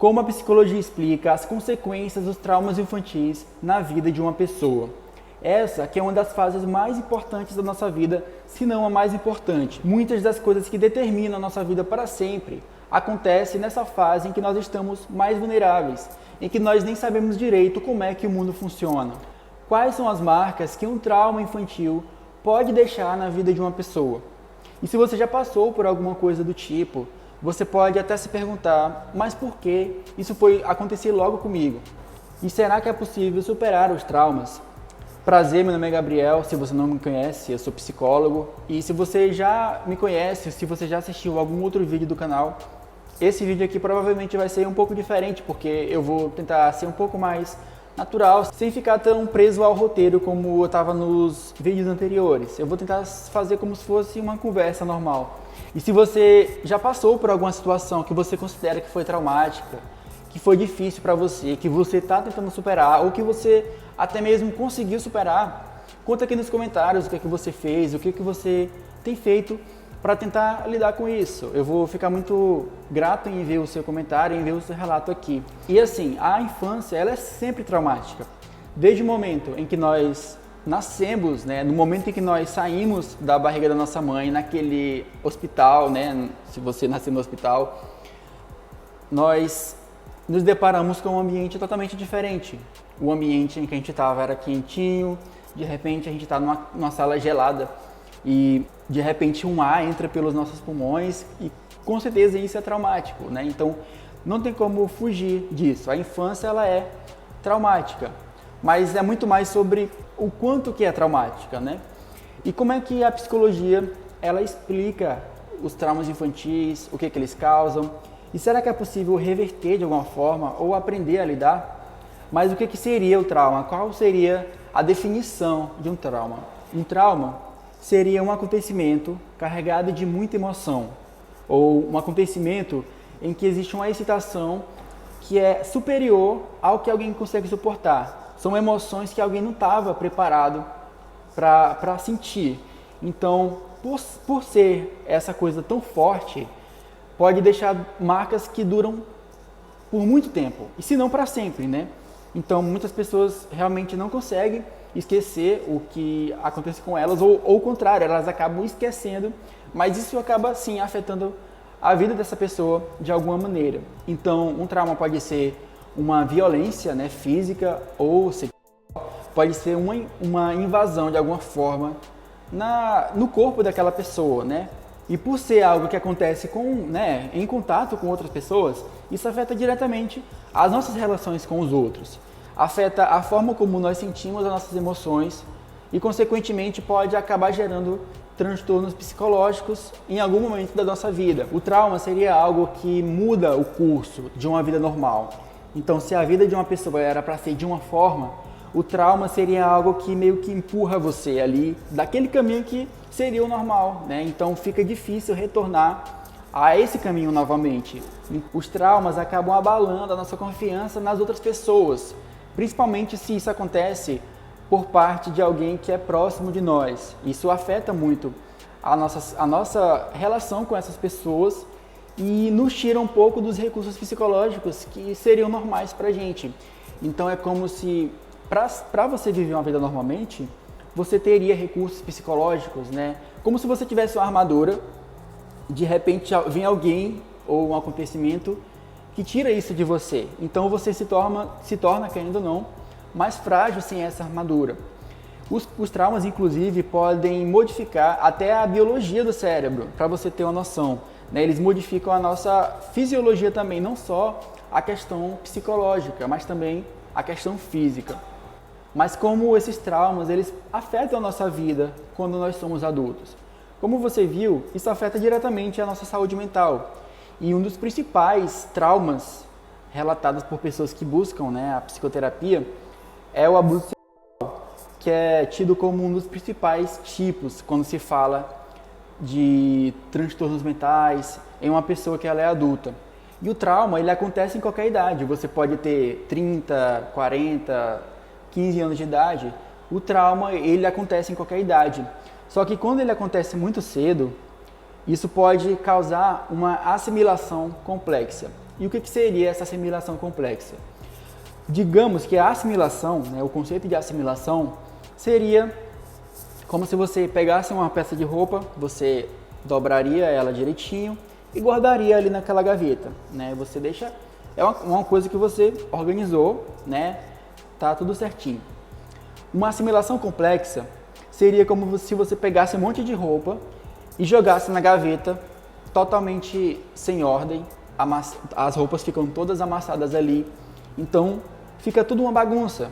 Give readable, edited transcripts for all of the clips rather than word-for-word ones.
como a psicologia explica as consequências dos traumas infantis na vida de uma pessoa. Essa que é uma das fases mais importantes da nossa vida, se não a mais importante. Muitas das coisas que determinam a nossa vida para sempre acontecem nessa fase em que nós estamos mais vulneráveis, em que nós nem sabemos direito como é que o mundo funciona. Quais são as marcas que um trauma infantil pode deixar na vida de uma pessoa? E se você já passou por alguma coisa do tipo, você pode até se perguntar, mas por que isso foi acontecer logo comigo? E será que é possível superar os traumas? Prazer, meu nome é Gabriel, se você não me conhece, eu sou psicólogo. E se você já me conhece, se você já assistiu algum outro vídeo do canal, esse vídeo aqui provavelmente vai ser um pouco diferente, porque eu vou tentar ser um pouco mais natural, sem ficar tão preso ao roteiro como eu estava nos vídeos anteriores. Eu vou tentar fazer como se fosse uma conversa normal. E se você já passou por alguma situação que você considera que foi traumática, que foi difícil para você, que você está tentando superar, ou que você até mesmo conseguiu superar, conta aqui nos comentários o que é que você fez, o que é que você tem feito para tentar lidar com isso. Eu vou ficar muito grato em ver o seu comentário, em ver o seu relato aqui. E assim, a infância ela é sempre traumática. Desde o momento em que nós nascemos, né, no momento em que nós saímos da barriga da nossa mãe, naquele hospital, né, se você nasceu no hospital, nós nos deparamos com um ambiente totalmente diferente. O ambiente em que a gente estava era quentinho, de repente a gente está numa sala gelada e de repente um ar entra pelos nossos pulmões e com certeza isso é traumático, né? Então não tem como fugir disso. A infância ela é traumática, mas é muito mais sobre o quanto que é traumática, né? E como é que a psicologia ela explica os traumas infantis, o que que eles causam, e será que é possível reverter de alguma forma ou aprender a lidar? Mas o que que seria o trauma? Qual seria a definição de um trauma? Um trauma seria um acontecimento carregado de muita emoção, ou um acontecimento em que existe uma excitação que é superior ao que alguém consegue suportar. São emoções que alguém não estava preparado para sentir. Então, por ser essa coisa tão forte, pode deixar marcas que duram por muito tempo, e se não para sempre, né? Então, muitas pessoas realmente não conseguem esquecer o que acontece com elas, ou o contrário, elas acabam esquecendo, mas isso acaba, sim, afetando a vida dessa pessoa de alguma maneira. Então, um trauma pode ser uma violência, né, física ou sexual, pode ser uma invasão de alguma forma no corpo daquela pessoa, né? E por ser algo que acontece em contato com outras pessoas, isso afeta diretamente as nossas relações com os outros. Afeta a forma como nós sentimos as nossas emoções e, consequentemente, pode acabar gerando transtornos psicológicos em algum momento da nossa vida. O trauma seria algo que muda o curso de uma vida normal. Então, se a vida de uma pessoa era para ser de uma forma, o trauma seria algo que meio que empurra você ali daquele caminho que seria o normal, né? Então fica difícil retornar a esse caminho novamente. Os traumas acabam abalando a nossa confiança nas outras pessoas, principalmente se isso acontece por parte de alguém que é próximo de nós. Isso afeta muito a nossa relação com essas pessoas e nos tira um pouco dos recursos psicológicos que seriam normais para a gente. Então é como se, para você viver uma vida normalmente, você teria recursos psicológicos, né? Como se você tivesse uma armadura, de repente vem alguém ou um acontecimento que tira isso de você. Então você se torna, querendo ou não, mais frágil sem essa armadura. Os traumas, inclusive, podem modificar até a biologia do cérebro, para você ter uma noção, né? Eles modificam a nossa fisiologia também, não só a questão psicológica, mas também a questão física. Mas como esses traumas, eles afetam a nossa vida quando nós somos adultos. Como você viu, isso afeta diretamente a nossa saúde mental. E um dos principais traumas relatados por pessoas que buscam, né, a psicoterapia é o abuso sexual, que é tido como um dos principais tipos quando se fala de transtornos mentais em uma pessoa que ela é adulta. E o trauma, ele acontece em qualquer idade. Você pode ter 30, 40... 15 anos de idade, o trauma ele acontece em qualquer idade. Só que quando ele acontece muito cedo, isso pode causar uma assimilação complexa. E o que seria essa assimilação complexa? Digamos que a assimilação, o conceito de assimilação, seria como se você pegasse uma peça de roupa, você dobraria ela direitinho e guardaria ali naquela gaveta. Você deixa, é uma coisa que você organizou, tá tudo certinho. Uma assimilação complexa seria como se você pegasse um monte de roupa e jogasse na gaveta totalmente sem ordem, as roupas ficam todas amassadas ali, então fica tudo uma bagunça.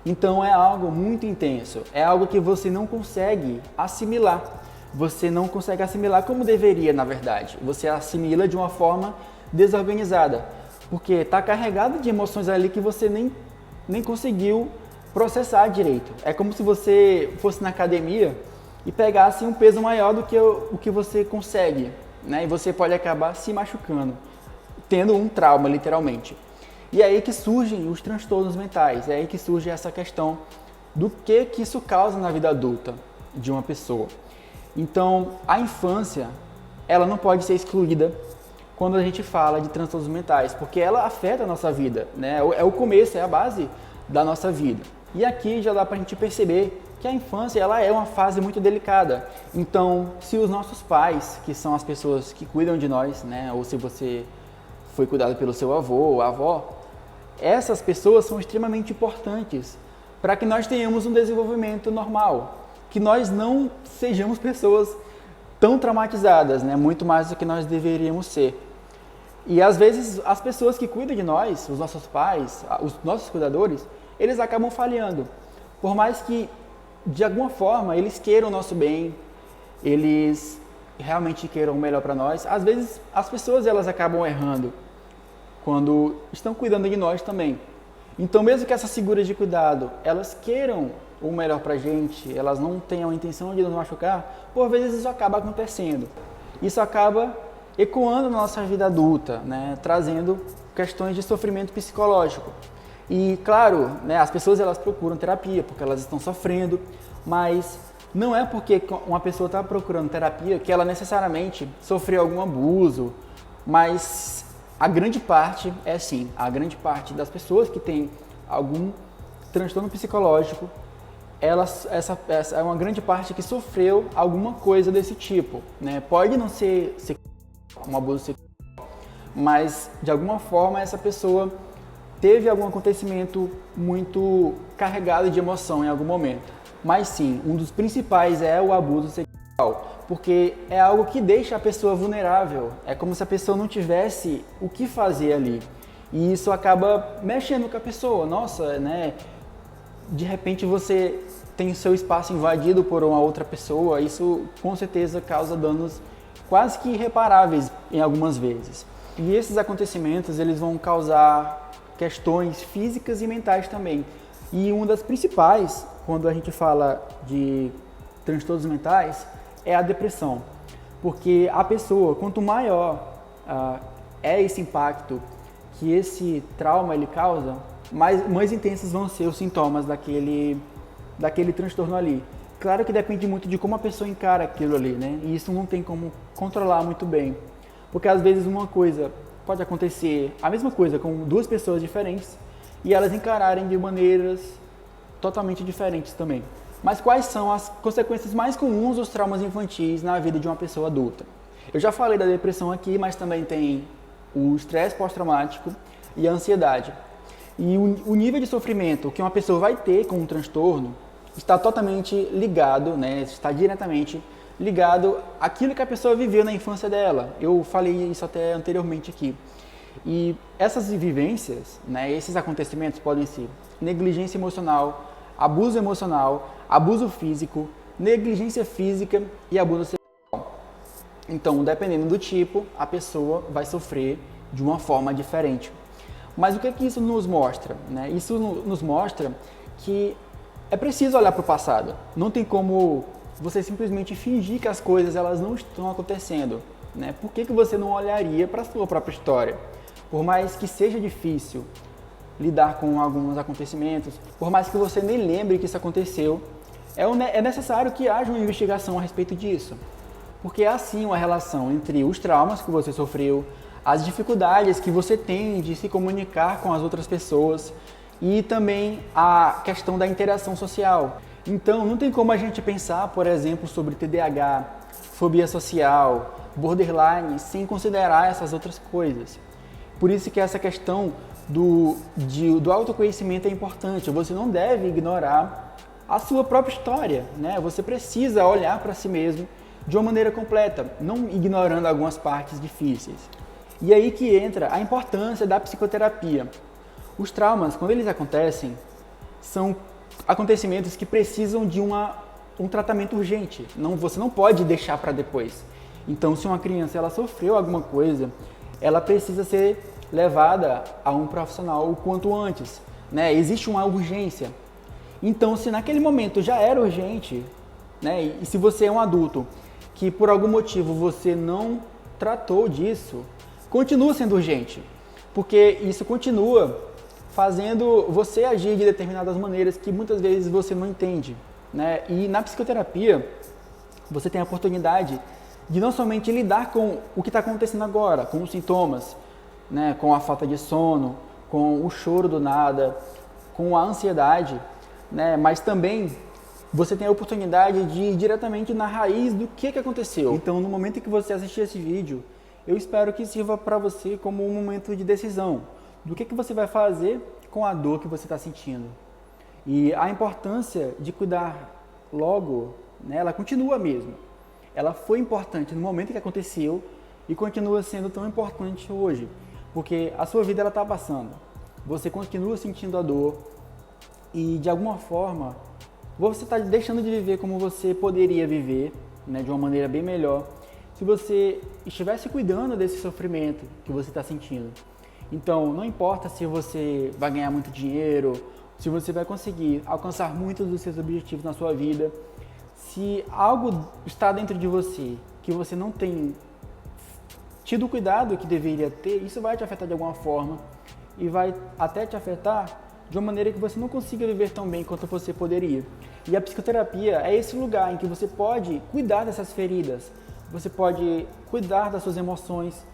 Então é algo muito intenso, é algo que você não consegue assimilar. Você não consegue assimilar como deveria, na verdade. Você assimila de uma forma desorganizada, porque está carregado de emoções ali que você nem conseguiu processar direito. É como se você fosse na academia e pegasse um peso maior do que o que você consegue, E você pode acabar se machucando, tendo um trauma, literalmente. E é aí que surgem os transtornos mentais, é aí que surge essa questão do que isso causa na vida adulta de uma pessoa. Então, a infância, ela não pode ser excluída quando a gente fala de transtornos mentais, porque ela afeta a nossa vida, É o começo, é a base da nossa vida. E aqui já dá pra gente perceber que a infância, ela é uma fase muito delicada. Então, se os nossos pais, que são as pessoas que cuidam de nós, Ou se você foi cuidado pelo seu avô ou avó, essas pessoas são extremamente importantes para que nós tenhamos um desenvolvimento normal, que nós não sejamos pessoas tão traumatizadas, muito mais do que nós deveríamos ser. E às vezes as pessoas que cuidam de nós, os nossos pais, os nossos cuidadores, eles acabam falhando. Por mais que de alguma forma eles queiram o nosso bem, eles realmente queiram o melhor para nós, às vezes as pessoas elas acabam errando quando estão cuidando de nós também. Então, mesmo que essas figuras de cuidado, elas queiram o melhor pra gente, elas não tenham a intenção de nos machucar, por vezes isso acaba acontecendo. Isso acaba ecoando na nossa vida adulta, trazendo questões de sofrimento psicológico. E, claro, as pessoas elas procuram terapia porque elas estão sofrendo, mas não é porque uma pessoa está procurando terapia que ela necessariamente sofreu algum abuso, mas a grande parte é sim, a grande parte das pessoas que tem algum transtorno psicológico, essa é uma grande parte que sofreu alguma coisa desse tipo, Pode não ser um abuso sexual, mas de alguma forma essa pessoa teve algum acontecimento muito carregado de emoção em algum momento. Mas sim, um dos principais é o abuso sexual, porque é algo que deixa a pessoa vulnerável. É como se a pessoa não tivesse o que fazer ali. E isso acaba mexendo com a pessoa. Nossa, de repente você tem seu espaço invadido por uma outra pessoa. Isso com certeza causa danos quase que irreparáveis em algumas vezes. E esses acontecimentos eles vão causar questões físicas e mentais também. E uma das principais, quando a gente fala de transtornos mentais, é a depressão. Porque a pessoa, quanto maior é esse impacto que esse trauma ele causa, mais intensos vão ser os sintomas daquele transtorno ali. Claro que depende muito de como a pessoa encara aquilo ali, E isso não tem como controlar muito bem. Porque às vezes uma coisa pode acontecer, a mesma coisa com duas pessoas diferentes, e elas encararem de maneiras totalmente diferentes também. Mas quais são as consequências mais comuns dos traumas infantis na vida de uma pessoa adulta? Eu já falei da depressão aqui, mas também tem o estresse pós-traumático e a ansiedade. E o nível de sofrimento que uma pessoa vai ter com um transtorno está totalmente ligado, está diretamente ligado àquilo que a pessoa viveu na infância dela. Eu falei isso até anteriormente aqui. E essas vivências, esses acontecimentos podem ser negligência emocional, abuso físico, negligência física e abuso sexual. Então, dependendo do tipo, a pessoa vai sofrer de uma forma diferente. Mas o que é que isso nos mostra? Isso nos mostra que é preciso olhar para o passado. Não tem como você simplesmente fingir que as coisas elas não estão acontecendo. Por que você não olharia para a sua própria história? Por mais que seja difícil lidar com alguns acontecimentos, por mais que você nem lembre que isso aconteceu, é necessário que haja uma investigação a respeito disso. Porque há sim uma relação entre os traumas que você sofreu, as dificuldades que você tem de se comunicar com as outras pessoas e também a questão da interação social. Então, não tem como a gente pensar, por exemplo, sobre TDAH, fobia social, borderline, sem considerar essas outras coisas. Por isso que essa questão do autoconhecimento é importante. Você não deve ignorar a sua própria história, né? Você precisa olhar para si mesmo de uma maneira completa, não ignorando algumas partes difíceis. E aí que entra a importância da psicoterapia. Os traumas, quando eles acontecem, são acontecimentos que precisam de um tratamento urgente. Você não pode deixar para depois. Então, se uma criança ela sofreu alguma coisa, ela precisa ser levada a um profissional o quanto antes, né? Existe uma urgência. Então, se naquele momento já era urgente, né? E se você é um adulto que por algum motivo você não tratou disso, continua sendo urgente, porque isso continua fazendo você agir de determinadas maneiras que muitas vezes você não entende, né? E na psicoterapia, você tem a oportunidade de não somente lidar com o que está acontecendo agora, com os sintomas, né? Com a falta de sono, com o choro do nada, com a ansiedade, né? Mas também você tem a oportunidade de ir diretamente na raiz do que aconteceu. Então, no momento em que você assistir esse vídeo, eu espero que sirva para você como um momento de decisão do que você vai fazer com a dor que você está sentindo. E a importância de cuidar logo, né, ela continua mesmo. Ela foi importante no momento que aconteceu e continua sendo tão importante hoje, porque a sua vida está passando. Você continua sentindo a dor e, de alguma forma, você está deixando de viver como você poderia viver, né, de uma maneira bem melhor, se você estivesse cuidando desse sofrimento que você está sentindo. Então, não importa se você vai ganhar muito dinheiro, se você vai conseguir alcançar muitos dos seus objetivos na sua vida, se algo está dentro de você que você não tem tido o cuidado que deveria ter, isso vai te afetar de alguma forma e vai até te afetar de uma maneira que você não consiga viver tão bem quanto você poderia. E a psicoterapia é esse lugar em que você pode cuidar dessas feridas, você pode cuidar das suas emoções,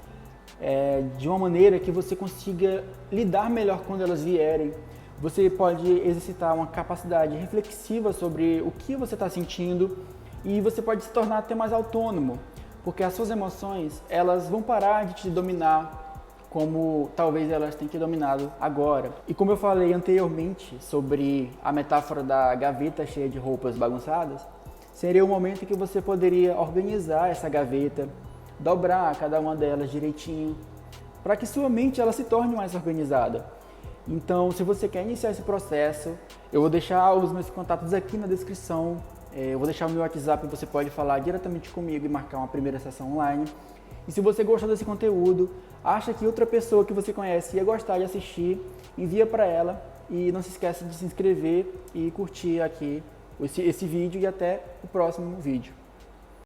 de uma maneira que você consiga lidar melhor quando elas vierem. Você pode exercitar uma capacidade reflexiva sobre o que você está sentindo e você pode se tornar até mais autônomo, porque as suas emoções elas vão parar de te dominar como talvez elas tenham te dominado agora. E como eu falei anteriormente sobre a metáfora da gaveta cheia de roupas bagunçadas, seria o momento em que você poderia organizar essa gaveta, dobrar cada uma delas direitinho, para que sua mente ela se torne mais organizada. Então, se você quer iniciar esse processo, eu vou deixar os meus contatos aqui na descrição, eu vou deixar o meu WhatsApp, você pode falar diretamente comigo e marcar uma primeira sessão online. E se você gostou desse conteúdo, acha que outra pessoa que você conhece ia gostar de assistir, envia para ela e não se esqueça de se inscrever e curtir aqui esse vídeo e até o próximo vídeo.